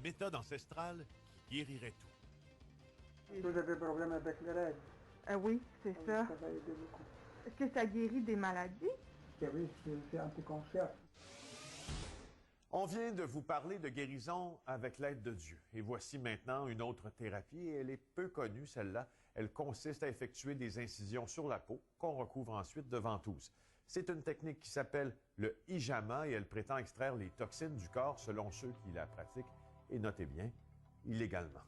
méthode ancestrale qui guérirait tout. Vous avez des problèmes avec les règles? Oui, c'est ça. Ça va aider beaucoup. Est-ce que ça guérit des maladies? Oui, c'est anti-cancer. On vient de vous parler de guérison avec l'aide de Dieu. Et voici maintenant une autre thérapie, et elle est peu connue, celle-là. Elle consiste à effectuer des incisions sur la peau qu'on recouvre ensuite de ventouses. C'est une technique qui s'appelle le hijama et elle prétend extraire les toxines du corps selon ceux qui la pratiquent, et notez bien, illégalement.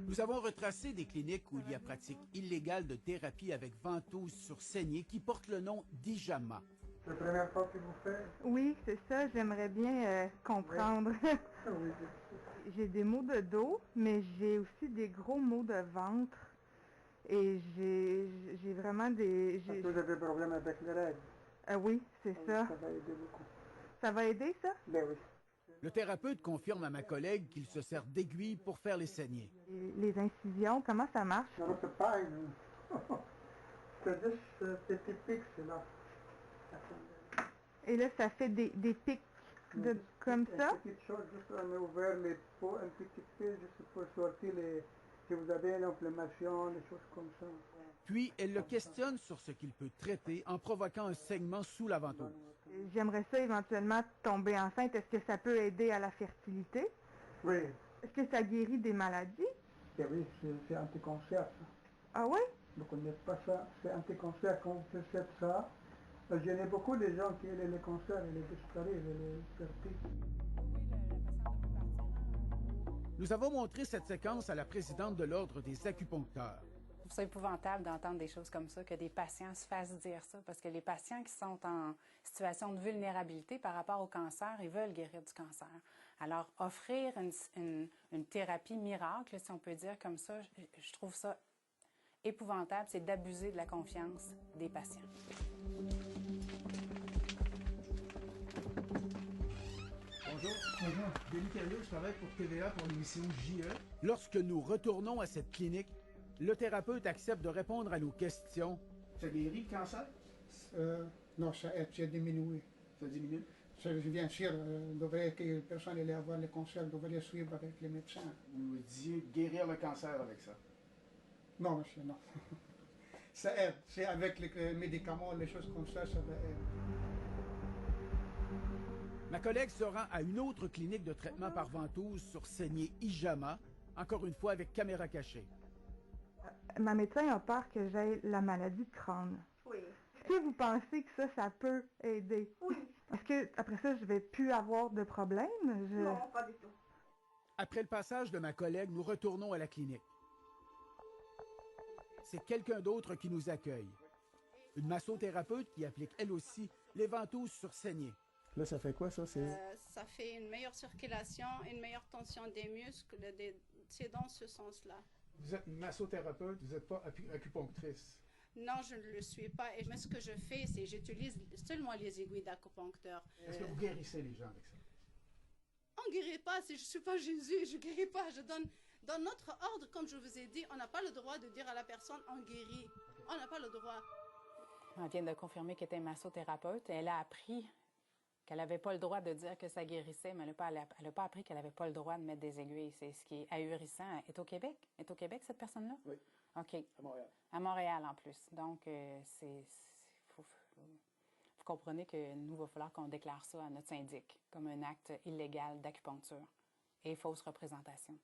Nous avons retracé des cliniques où il y a pratique illégale de thérapie avec ventouse sur saignée qui porte le nom d'hijama. C'est la première fois que vous faites? Oui, c'est ça. J'aimerais bien comprendre. Oui. J'ai des maux de dos, mais j'ai aussi des gros maux de ventre. Et j'ai vraiment des... Vous avez des problèmes avec les règles? Oui, c'est ça. Ça va aider beaucoup. Ça va aider, ça? Ben oui. Le thérapeute confirme à ma collègue qu'il se sert d'aiguilles pour faire les saignées. Et les incisions, comment ça marche? Non, c'est pas une... c'est juste, c'est typique, c'est là. Et là, ça fait des pics comme ça? Une petite chose, juste on a ouvert les peaux un petit peu, juste pour sortir les... Si vous avez l'inflammation, les choses comme ça. Puis, elle le questionne sur ce qu'il peut traiter en provoquant un saignement sous la ventouse. J'aimerais ça éventuellement tomber enceinte. Est-ce que ça peut aider à la fertilité? Oui. Est-ce que ça guérit des maladies? Ben oui, c'est anti-cancer, ça. Ah oui? Vous ne connaissez pas ça, c'est anti-cancer. Quand vous faites ça, je connais beaucoup de gens qui ont les cancers, et les disparus, et les fertiles. Nous avons montré cette séquence à la présidente de l'Ordre des acupuncteurs. Je trouve ça épouvantable d'entendre des choses comme ça, que des patients se fassent dire ça, parce que les patients qui sont en situation de vulnérabilité par rapport au cancer, ils veulent guérir du cancer. Alors, offrir une thérapie miracle, si on peut dire comme ça, je trouve ça épouvantable, c'est d'abuser de la confiance des patients. Bonjour. Bonjour. Denis Thériault, je travaille pour TVA pour l'émission JE. Lorsque nous retournons à cette clinique, le thérapeute accepte de répondre à nos questions. Ça guérit le cancer? Non, ça aide, c'est diminué. Ça diminue? Bien sûr, que les personnes allaient avoir le cancer, devraient suivre avec les médecins. Vous disiez guérir le cancer avec ça? Non, monsieur, non. Ça aide. C'est avec les médicaments, les choses comme ça va aider. Ma collègue se rend à une autre clinique de traitement par ventouse sur saignée hijama, encore une fois avec caméra cachée. Ma médecin a peur que j'aie la maladie de Crohn. Oui. Est-ce que vous pensez que ça peut aider? Oui. Est-ce que après ça, je vais plus avoir de problème? Non, pas du tout. Après le passage de ma collègue, nous retournons à la clinique. C'est quelqu'un d'autre qui nous accueille. Une massothérapeute qui applique elle aussi les ventouses sur saignée. Là, ça fait quoi, ça? Ça fait une meilleure circulation, une meilleure tension des muscles, c'est dans ce sens-là. Vous êtes massothérapeute, vous n'êtes pas acupunctrice. Non, je ne le suis pas. Et ce que je fais, c'est j'utilise seulement les aiguilles d'acupuncteur. Est-ce que vous guérissez les gens avec ça? On ne guérit pas. Si je ne suis pas Jésus, je ne guéris pas. Je donne... Dans notre ordre, comme je vous ai dit, on n'a pas le droit de dire à la personne « on guérit ». On n'a pas le droit. Elle vient de confirmer qu'elle était massothérapeute. Elle a appris qu'elle n'avait pas le droit de dire que ça guérissait, mais elle n'a pas appris qu'elle n'avait pas le droit de mettre des aiguilles. C'est ce qui est ahurissant. Elle est au Québec? Elle est au Québec, cette personne-là? Oui. OK. À Montréal. À Montréal, en plus. Donc, vous comprenez que nous, il va falloir qu'on déclare ça à notre syndic comme un acte illégal d'acupuncture et fausse représentation.